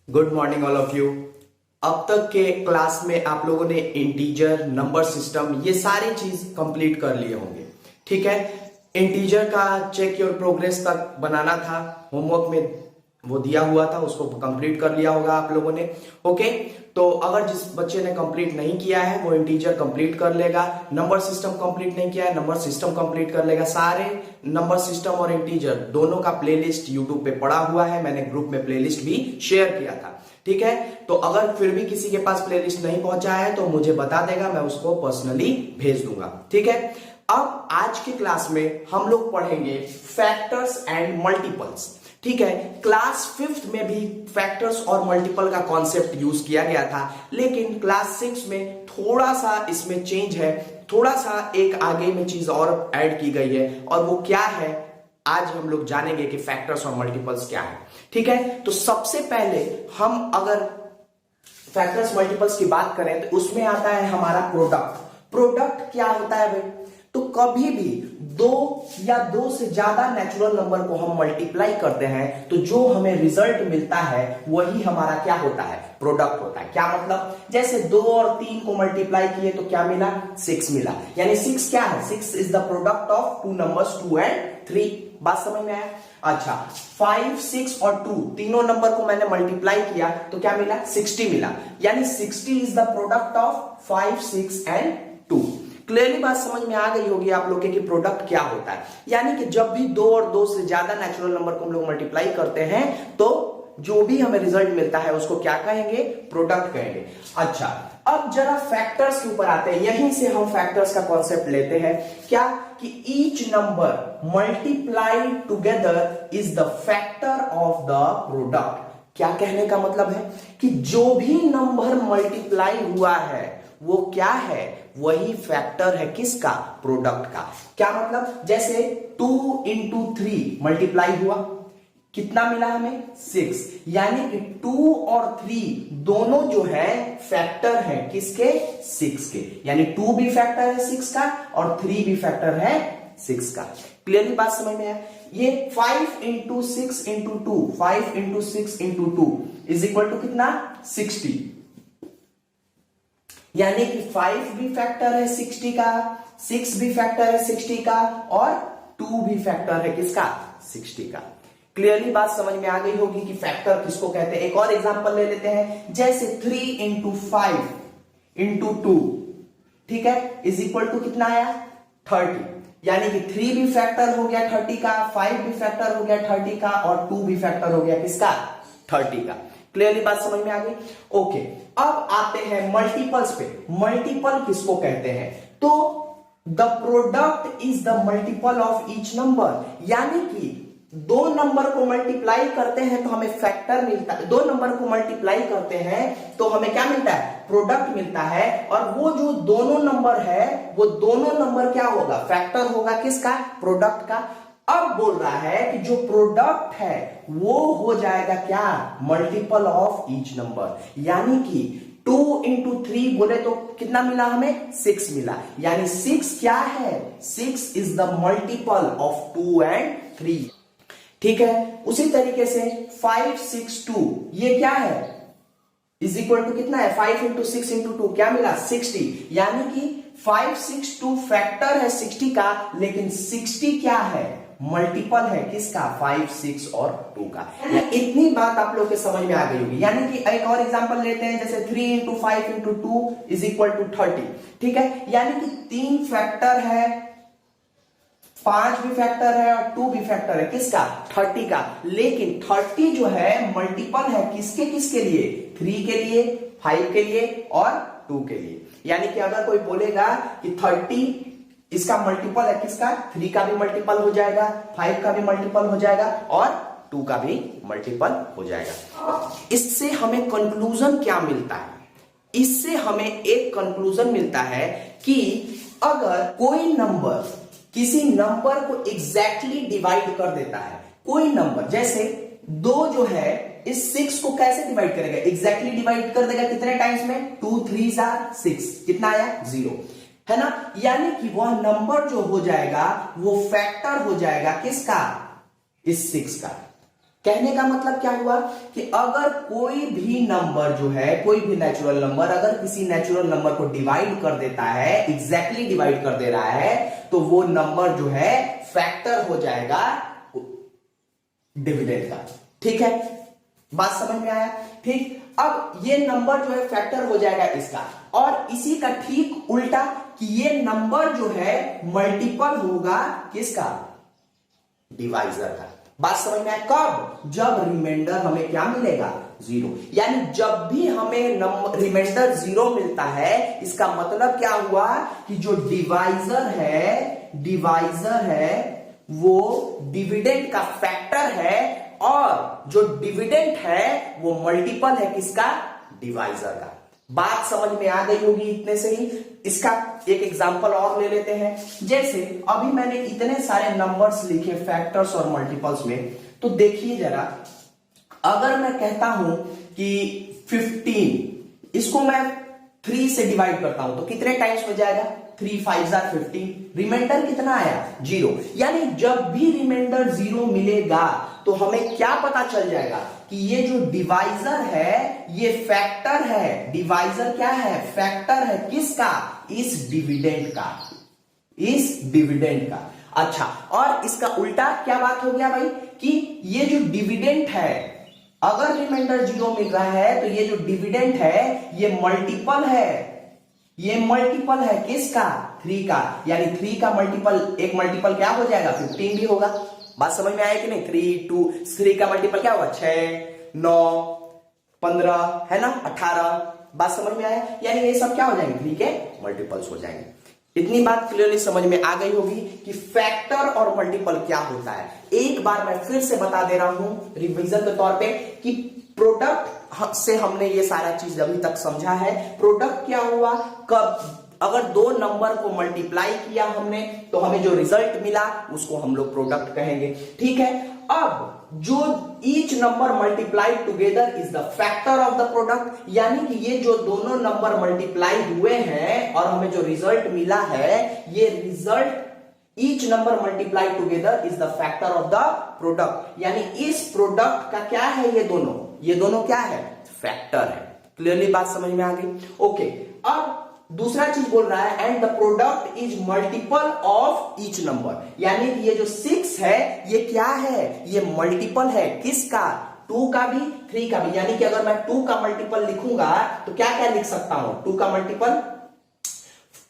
Good morning all of you. अब तक के क्लास में आप लोगों ने इंटीजर, नंबर सिस्टम, ये सारी चीज कंप्लीट कर लिए होंगे। ठीक है, इंटीजर का चेक योर प्रोग्रेस तक बनाना था, होमवर्क में वो दिया हुआ था, उसको कंप्लीट कर लिया होगा आप लोगों ने। ओके, तो अगर जिस बच्चे ने कंप्लीट नहीं किया है वो इंटीजर कंप्लीट कर लेगा, नंबर सिस्टम कंप्लीट नहीं किया है नंबर सिस्टम कंप्लीट कर लेगा। सारे नंबर सिस्टम और इंटीजर दोनों का प्लेलिस्ट यूट्यूब पे पड़ा हुआ है, मैंने ग्रुप में प्लेलिस्ट भी शेयर किया था। ठीक है, तो अगर फिर भी किसी के पास प्लेलिस्ट नहीं पहुंचा है तो मुझे बता देगा, मैं उसको पर्सनली भेज दूंगा। ठीक है, अब आज की क्लास में हम लोग पढ़ेंगे फैक्टर्स एंड मल्टीपल्स। ठीक है, क्लास 5th में भी फैक्टर्स और मल्टीपल का कॉन्सेप्ट यूज किया गया था, लेकिन क्लास 6 में थोड़ा सा इसमें चेंज है, थोड़ा सा एक आगे में चीज और ऐड की गई है, और वो क्या है आज हम लोग जानेंगे कि फैक्टर्स और मल्टीपल्स क्या है। ठीक है, तो सबसे पहले हम अगर फैक्टर्स मल्टीपल्स की बात करें तो उसमें आता है हमारा प्रोडक्ट। प्रोडक्ट क्या होता है भाई? तो कभी भी दो या दो से ज्यादा नेचुरल नंबर को हम मल्टीप्लाई करते हैं तो जो हमें रिजल्ट मिलता है वही हमारा क्या होता है? प्रोडक्ट होता है। क्या मतलब? जैसे 2 और 3 को मल्टीप्लाई किए तो क्या मिला? 6 मिला। यानी 6 क्या है? 6 is the product of two numbers 2 and 3। बात समझ में आया? अच्छा, 5, 6 और 2 तीनों नंबर को मैंने मल्टीप्लाई किया तो क्या मिला? 60 मिला। यानी 60 is the product of 5, 6 and 2। Clearly बात समझ में आ गई होगी आप लोग के कि प्रोडक्ट क्या होता है। यानी कि जब भी 2 और 2 से ज्यादा नेचुरल नंबर को हम लोग मल्टीप्लाई करते हैं तो जो भी हमें रिजल्ट मिलता है उसको क्या कहेंगे? प्रोडक्ट कहेंगे। अच्छा, अब जरा फैक्टर्स के ऊपर आते हैं। यहीं से हम फैक्टर्स का कॉन्सेप्ट लेते हैं। क्या कि each number multiplied together is the factor of the product. क्या कहने का मतलब है कि जो भी नंबर मल्टीप्लाई हुआ है वो क्या है? वही फैक्टर है किसका? प्रोडक्ट का। क्या मतलब? जैसे 2 इंटू 3 मल्टीप्लाई हुआ, कितना मिला हमें? 6। यानी कि 2 और 3 दोनों जो है फैक्टर है किसके? 6 के। यानी 2 भी फैक्टर है 6 का और 3 भी फैक्टर है 6 का। क्लियरली बात समझ में आया? ये 5 into 6 into 2, 5 into 6 into 2 is equal to कितना? 60। यानी कि 5 भी फैक्टर है 60 का, 6 भी फैक्टर है 60 का और 2 भी फैक्टर है किसका? 60 का। क्लियरली बात समझ में आ गई होगी कि फैक्टर किसको कहते हैं। एक और एग्जांपल ले लेते हैं, जैसे 3 इंटू 5 इंटू 2, ठीक है, इज इक्वल टू कितना आया? 30। यानी कि 3 भी फैक्टर हो गया 30 का, 5 भी फैक्टर हो गया 30 का और 2 भी फैक्टर हो गया किसका? 30 का। क्लियरली बात समझ में आ गई? ओके, अब आते हैं मल्टीपल्स पे। मल्टीपल किसको कहते हैं? तो the product is the multiple of each number. यानी कि दो नंबर को मल्टीप्लाई करते हैं तो हमें फैक्टर मिलता है, दो नंबर को मल्टीप्लाई करते हैं तो हमें क्या मिलता है? प्रोडक्ट मिलता है। और वो जो दोनों नंबर है वो दोनों नंबर क्या होगा? फैक्टर होगा किसका? प्रोडक्ट का। अब बोल रहा है कि जो प्रोडक्ट है वो हो जाएगा क्या? Multiple of each number. यानी कि 2 इंटू 3 बोले तो कितना मिला हमें? 6 मिला। यानी 6 क्या है? 6 is the multiple of 2 and 3। ठीक है, उसी तरीके से 5, 6, 2 ये क्या है? इज इक्वल टू कितना है? 5 इंटू 6 इंटू 2 क्या मिला? 60। यानी कि 5, 6, 2 फैक्टर है 60 का, लेकिन 60 क्या है? मल्टीपल है किसका? 5, 6 और 2 का। इतनी बात आप लोग के समझ में आ गई होगी। यानी कि एक और एग्जांपल लेते हैं, जैसे 3 into 5 into 2 is equal to 30। ठीक है, यानी कि 3 फैक्टर है, 5 भी फैक्टर है और 2 भी फैक्टर है किसका? 30 का। लेकिन 30 जो है मल्टीपल है किसके किसके लिए? 3 के लिए, 5 के लिए और 2 के लिए। यानी कि अगर कोई बोलेगा कि 30 इसका मल्टीपल है किसका? 3 का भी मल्टीपल हो जाएगा, 5 का भी मल्टीपल हो जाएगा और 2 का भी मल्टीपल हो जाएगा। इससे हमें कंक्लूजन क्या मिलता है? इससे हमें एक कंक्लूजन मिलता है कि अगर कोई नंबर किसी नंबर को एग्जैक्टली डिवाइड कर देता है, कोई नंबर जैसे 2 जो है इस 6 को कैसे डिवाइड करेगा? एग्जैक्टली डिवाइड कर देगा कितने टाइम्स में? 2 3 आर 6। कितना आया? 0, है ना। यानी कि वह नंबर जो हो जाएगा वो फैक्टर हो जाएगा किसका? इस 6 का। कहने का मतलब क्या हुआ कि अगर कोई भी नंबर जो है, कोई भी नेचुरल नंबर अगर किसी नेचुरल नंबर को डिवाइड कर देता है, एग्जैक्टली डिवाइड कर दे रहा है, तो वो नंबर जो है फैक्टर हो जाएगा डिविडेंड का। ठीक है, बात समझ में आया? ठीक, अब ये नंबर जो है फैक्टर हो जाएगा इसका, और इसी का ठीक उल्टा कि ये नंबर जो है मल्टीपल होगा किसका? डिवाइजर का। बात समझ में आया? कब? जब रिमाइंडर हमें क्या मिलेगा? जीरो। यानी जब भी हमें रिमाइंडर जीरो मिलता है, इसका मतलब क्या हुआ कि जो डिवाइजर है वो डिविडेंड का फैक्टर है, और जो डिविडेंड है वो मल्टीपल है किसका? डिवाइजर का। बात समझ में आ गई होगी इतने से ही। इसका एक एग्जांपल और ले लेते हैं। जैसे अभी मैंने इतने सारे नंबर्स लिखे फैक्टर्स और मल्टीपल्स में, तो देखिए जरा, अगर मैं कहता हूं कि 15, इसको मैं 3 से डिवाइड करता हूं तो कितने टाइम्स में जाएगा? 3 5 15। रिमाइंडर कितना आया? 0। यानी जब भी रिमाइंडर 0 मिलेगा तो हमें क्या पता चल जाएगा कि ये जो डिवाइजर है ये फैक्टर है। डिवाइजर क्या है? फैक्टर है किसका? इस डिविडेंड का, इस डिविडेंड का। अच्छा, और इसका उल्टा क्या बात हो गया भाई कि ये जो डिविडेंड है, अगर रिमाइंडर 0 मिल रहा है तो ये जो डिविडेंड है ये मल्टीपल है। ये मल्टीपल है किसका? 3 का। यानी 3 का मल्टीपल, एक मल्टीपल क्या हो जाएगा? 15 भी होगा। बात समझ में आया कि नहीं? 3 का मल्टीपल क्या होगा? 6 9 15 है ना, 18। बात समझ में आया? यानी ये सब क्या हो जाएंगे? 3 के मल्टीपल्स हो जाएंगे। इतनी बात क्लियरली समझ में आ गई होगी कि फैक्टर और मल्टीपल क्या होता है। एक बार मैं फिर से बता दे रहा हूं रिवीजन के तौर पे कि प्रोडक्ट से हमने ये सारा चीज अभी तक समझा है। प्रोडक्ट क्या हुआ? कब अगर दो नंबर को मल्टीप्लाई किया हमने तो हमें जो रिजल्ट मिला उसको हम लोग प्रोडक्ट कहेंगे। ठीक है, अब जो each number multiplied together is the factor of the product, यानी कि ये जो दोनों नंबर मल्टीप्लाई हुए हैं और हमें जो रिजल्ट मिला है, ये result each number multiplied together is the factor of the product. यानी इस प्रोडक्ट का क्या है? ये दोनों क्या है? फैक्टर है। क्लियरली बात समझ में आ गई? ओके, अब दूसरा चीज बोल रहा है and the product is multiple of each number, यानी कि ये जो 6 है ये क्या है? ये मल्टीपल है किसका? 2 का भी 3 का भी। यानी कि अगर मैं 2 का मल्टीपल लिखूंगा तो क्या क्या लिख सकता हूं? 2 का मल्टीपल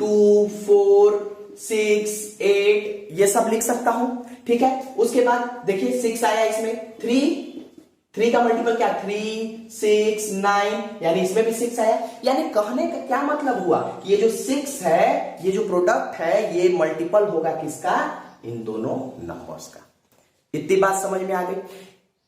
2 4 6 8 ये सब लिख सकता हूं। ठीक है, उसके बाद देखिए 6 आया इसमें, 3 का मल्टीपल क्या? 3 6 9, यानी इसमें भी 6 आया। यानी कहने का क्या मतलब हुआ कि ये जो 6 है, ये जो प्रोडक्ट है, ये मल्टीपल होगा किसका? इन दोनों नंबर्स का। इतनी बात समझ में आ गई?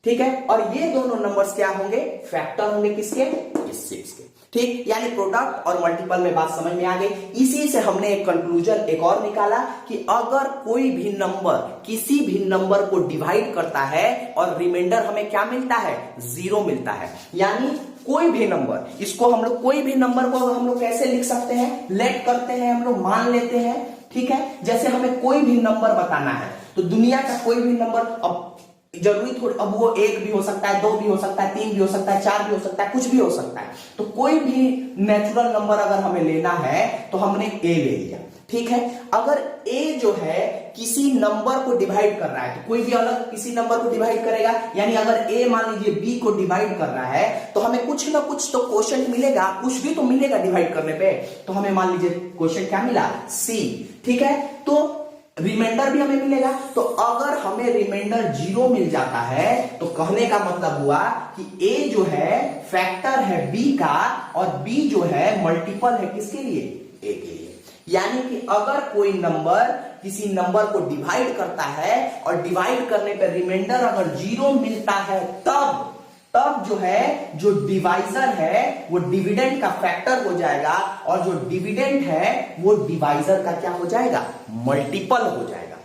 ठीक है, और ये दोनों नंबर्स क्या होंगे? फैक्टर होंगे किसके? इस 6 के। ठीक, यानी प्रोडक्ट और मल्टीपल में बात समझ में आ गई। इसी से हमने एक कंक्लूजन एक और निकाला कि अगर कोई भी नंबर किसी भी नंबर को डिवाइड करता है और रिमाइंडर हमें क्या मिलता है? 0 मिलता है। यानी कोई भी नंबर, इसको हम लोग कोई भी नंबर को हम लोग कैसे लिख सकते हैं? लेट करते हैं, हम लोग मान लेते हैं। ठीक है, जैसे हमें कोई भी नंबर बताना है तो दुनिया का कोई भी नंबर, अब जरूरी थोड़ी, अब वो 1 भी हो सकता है, 2 भी हो सकता है, 3 भी हो सकता है, 4 भी हो सकता है, कुछ भी हो सकता है। तो कोई भी नेचुरल नंबर अगर हमें लेना है तो हमने a ले लिया। ठीक है, अगर a जो है किसी नंबर को डिवाइड कर रहा है तो कोई भी अलग किसी नंबर को डिवाइड करेगा। यानी अगर a मान लीजिए b को डिवाइड कर रहा है तो हमें कुछ ना कुछ तो क्वोशिएंट मिलेगा, कुछ भी तो मिलेगा डिवाइड करने पे। तो हमें मान लीजिए क्वोशिएंट क्या मिला? c। ठीक है, तो रिमाइंडर भी हमें मिलेगा। तो अगर हमें रिमाइंडर 0 मिल जाता है तो कहने का मतलब हुआ कि a जो है फैक्टर है b का, और b जो है मल्टीपल है किसके लिए? a के लिए। यानी कि अगर कोई नंबर किसी नंबर को डिवाइड करता है और डिवाइड करने पर रिमाइंडर अगर 0 मिलता है, तब जो है जो डिवाइजर है वो डिविडेंड का फैक्टर हो जाएगा, और जो डिविडेंड है वो डिवाइजर का क्या हो जाएगा? मल्टीपल हो जाएगा।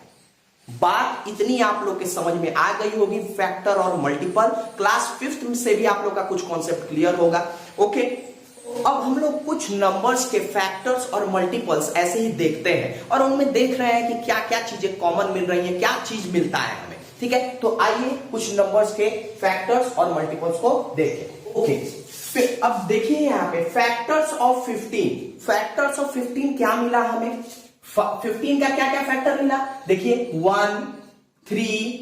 बात इतनी आप लोग के समझ में आ गई होगी, फैक्टर और मल्टीपल। क्लास 5th से भी आप लोग का कुछ कॉन्सेप्ट क्लियर होगा। ओके, अब हम लोग कुछ नंबर्स के फैक्टर्स और मल्टीपल्स ऐसे ही देखते हैं और उनमें देख रहे हैं कि क्या क्या चीजें कॉमन मिल रही है, क्या चीज मिलता है हमें। ठीक है, तो आइए कुछ नंबर्स के फैक्टर्स और मल्टीपल्स को देखें। ओके, अब देखिए यहाँ पे फैक्टर्स ऑफ 15, फैक्टर्स ऑफ 15 क्या मिला हमें, 15 का क्या क्या फैक्टर मिला, देखिए 1, 3,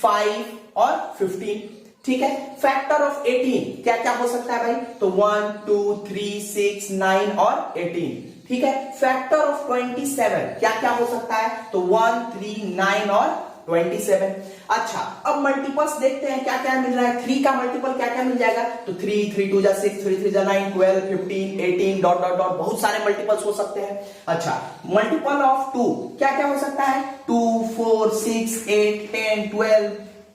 5 और 15, ठीक है। फैक्टर ऑफ 18 क्या क्या हो सकता है भाई, तो 1, 2, 3, 6, 9 और 18, ठीक है। फैक्टर ऑफ 27 क्या क्या हो सकता है, तो 1, 3, 9 और 27। अच्छा, अब मल्टीपल्स देखते हैं क्या क्या मिल रहा है। 3 का मल्टीपल क्या क्या मिल जाएगा, तो 3, 3 2 6, 3 3 9, 12, 15, 18 डॉट डॉट डॉट, बहुत सारे मल्टीपल्स हो सकते हैं। अच्छा, मल्टीपल ऑफ 2 क्या क्या हो सकता है, 2, 4, 6, 8, 10, 12,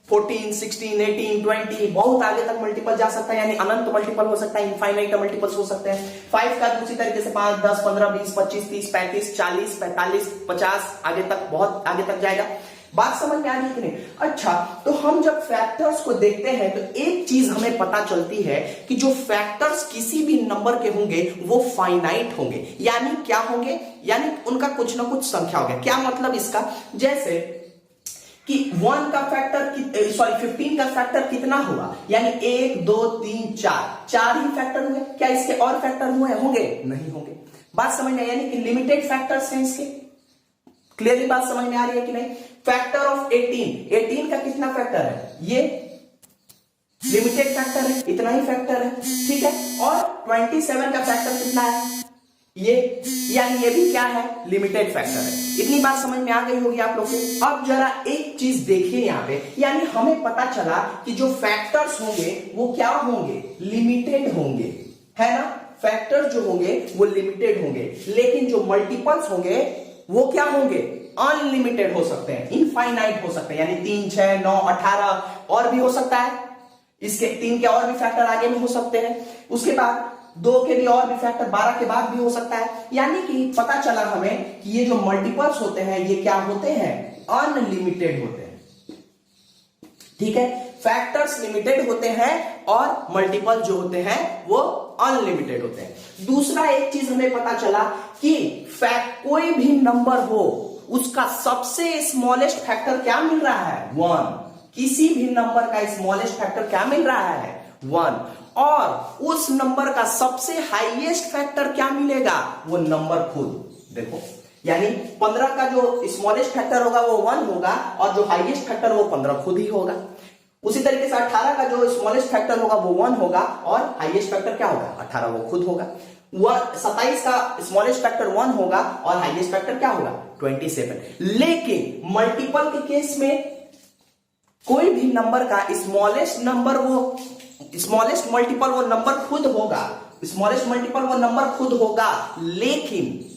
14, 16, 18, 20, बहुत आगे तक मल्टीपल जा सकता है, यानी अनंत मल्टीपल हो सकता है, इनफाइनाइट मल्टीपल्स हो सकते हैं। 5 का दूसरी तरीके से 5, 10, 15, 20, 25, 30, 35, 40, 45, 50 आगे तक, बहुत आगे तक जाएगा। बात समझ में आ रही है कि नहीं। अच्छा, तो हम जब फैक्टर्स को देखते हैं तो एक चीज हमें पता चलती है कि जो फैक्टर्स किसी भी नंबर के होंगे वो फाइनाइट होंगे, यानी क्या होंगे, यानी उनका कुछ ना कुछ संख्या होगा। क्या मतलब इसका, जैसे कि 1 का फैक्टर, सॉरी 15 का फैक्टर कितना हुआ, यानी 1, 2, 3, 4 ही फैक्टर हुए, क्या इसके और फैक्टर हुए होंगे, नहीं होंगे। बात समझ में, यानी कि लिमिटेड फैक्टर्स हैं इसके। क्लियरली बात समझ में आ रही है कि नहीं। फैक्टर ऑफ 18 का कितना फैक्टर है, ये लिमिटेड फैक्टर है, इतना ही फैक्टर है, ठीक है। और 27 का फैक्टर कितना है, ये, यानी ये भी क्या है, लिमिटेड फैक्टर है। इतनी बात समझ में आ गई होगी आप लोग को। अब जरा एक चीज देखिए यहाँ पे, यानी हमें पता चला कि जो फैक्टर्स होंगे वो क्या होंगे, लिमिटेड होंगे, है ना। फैक्टर्स जो होंगे वो लिमिटेड होंगे, लेकिन जो मल्टीपल्स होंगे वो क्या होंगे, अनलिमिटेड हो सकते हैं, इनफाइनाइट हो सकते हैं, यानी 3, 6, 9, 18 और भी हो सकता है। इसके 3 के और भी फैक्टर आगे में हो सकते हैं, उसके बाद 2 के भी और भी फैक्टर 12 के बाद भी हो सकता है। यानी कि पता चला हमें कि ये जो मल्टीपल्स होते हैं ये क्या होते हैं, अनलिमिटेड होते हैं, ठीक है। फैक्टर्स लिमिटेड होते हैं और मल्टीपल जो होते हैं वो अनलिमिटेड होते हैं। दूसरा एक चीज हमें पता चला कि कोई भी नंबर हो उसका सबसे स्मॉलेस्ट फैक्टर क्या मिल रहा है, 1। किसी भी नंबर का स्मॉलेस्ट फैक्टर क्या मिल रहा है, 1। और उस नंबर का सबसे हाईएस्ट फैक्टर क्या मिलेगा, वो नंबर खुद। देखो, यानी 15 का जो स्मॉलेस्ट फैक्टर होगा वो 1 होगा और जो हाईएस्ट फैक्टर वो 15 खुद ही होगा। उसी तरीके से 18 का जो स्मॉलेस्ट फैक्टर होगा वो 1 होगा और हाईएस्ट फैक्टर क्या होगा, 18 वो खुद होगा। 27 का स्मॉलेस्ट फैक्टर 1 होगा और हाईएस्ट फैक्टर क्या होगा, 27। लेकिन मल्टीपल के केस में कोई भी नंबर का स्मॉलेस्ट मल्टीपल वो नंबर खुद होगा, स्मॉलेस्ट मल्टीपल वो नंबर खुद होगा, लेकिन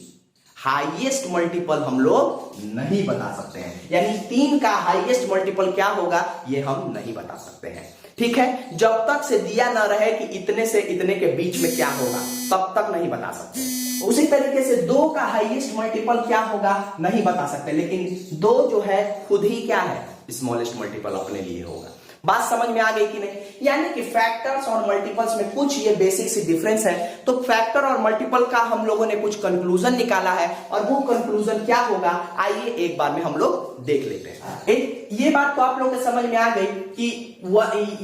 हाईएस्ट मल्टीपल हम लोग नहीं बता सकते हैं। यानी 3 का हाईएस्ट मल्टीपल क्या होगा ये हम नहीं बता सकते हैं, ठीक है। जब तक से दिया ना रहे कि इतने से इतने के बीच में क्या होगा तब तक नहीं बता सकते। उसी तरीके से 2 का हाईएस्ट मल्टीपल क्या होगा नहीं बता सकते, लेकिन 2 जो है खुद ही क्या है, स्मॉलेस्ट मल्टीपल अपने लिए होगा। बात समझ में आ गई कि नहीं। यानी कि फैक्टर्स और मल्टीपल्स में कुछ ये बेसिक सी डिफरेंस है। तो फैक्टर और मल्टीपल का हम लोगों ने कुछ कंक्लूजन निकाला है और वो कंक्लूजन क्या होगा आइए एक बार में हम लोग देख लेते हैं। ये बात तो आप लोगों को समझ में आ गई कि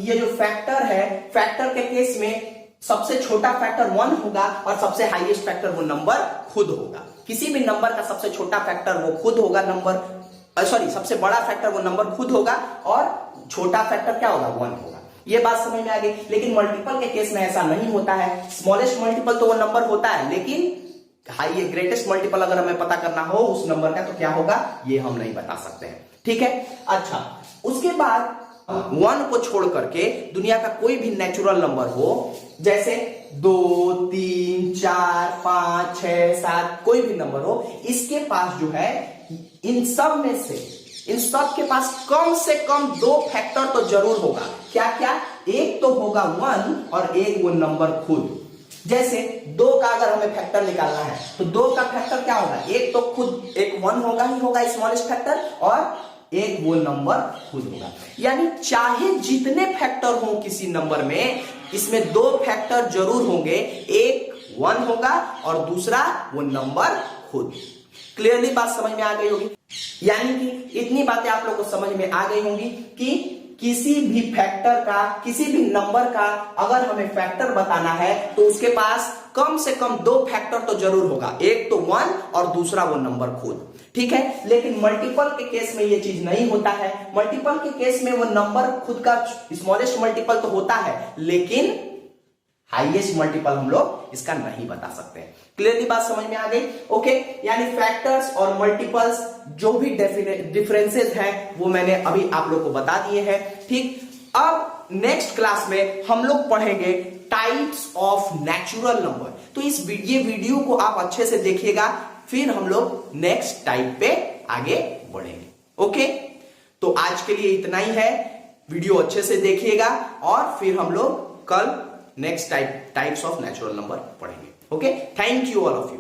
ये जो फैक्टर है, फैक्टर के केस में सबसे छोटा फैक्टर 1 होगा और सबसे हाईएस्ट फैक्टर वो नंबर खुद होगा। किसी भी नंबर का सबसे छोटा फैक्टर वो खुद होगा, सबसे बड़ा फैक्टर वो नंबर खुद होगा और छोटा फैक्टर क्या होगा, 1 होगा। ये बात समझ में आ गई। लेकिन मल्टीपल के केस में ऐसा नहीं होता है। स्मॉलेस्ट मल्टीपल तो वो नंबर होता है, लेकिन ग्रेटेस्ट मल्टीपल अगर हमें पता करना हो उस नंबर का तो क्या होगा ये हम नहीं बता सकते हैं, ठीक है। अच्छा, उसके बाद 1 को छोड़ करके दुनिया का कोई भी नेचुरल नंबर हो, जैसे 2, 3, 4, 5, 6, 7 कोई भी नंबर हो, इसके पास जो है इन सब के पास कम से कम 2 फैक्टर तो जरूर होगा। क्या क्या, एक तो होगा 1 और एक वो नंबर खुद। जैसे 2 का अगर हमें फैक्टर निकालना है तो 2 का फैक्टर क्या होगा, एक तो खुद एक 1 होगा ही होगा स्मॉलेस्ट फैक्टर और एक वो नंबर खुद होगा। यानी चाहे जितने फैक्टर हो किसी नंबर में, इसमें 2 फैक्टर जरूर होंगे, एक 1 होगा और दूसरा वो नंबर खुद। क्लियरली बात समझ में आ गई होगी। यानी कि इतनी बातें आप लोगों को समझ में आ गई होंगी कि किसी भी फैक्टर का, किसी भी नंबर का अगर हमें फैक्टर बताना है तो उसके पास कम से कम 2 फैक्टर तो जरूर होगा, एक तो 1 और दूसरा वो नंबर खुद, ठीक है। लेकिन मल्टीपल के केस में ये चीज नहीं होता है। मल्टीपल के केस में वो नंबर खुद का स्मॉलेस्ट मल्टीपल तो होता है, लेकिन हाईएस्ट मल्टीपल हम लोग इसका नहीं बता सकते। क्लियरली बात समझ में आ गई? ओके, यानी फैक्टर्स और मल्टीपल्स जो भी डिफरेंसेस हैं वो मैंने अभी आप लोग को बता दिए हैं, ठीक। अब नेक्स्ट क्लास में हम लोग पढ़ेंगे टाइप्स ऑफ नेचुरल नंबर। तो ये वीडियो को आप अच्छे से देखिएगा, फिर हम लोग नेक्स्ट टाइप पे आगे बढ़ेंगे। ओके, तो आज के लिए इतना ही है। वीडियो अच्छे से देखिएगा और फिर हम लोग कल next types of natural number पढ़ेंगे। Okay, thank you all of you.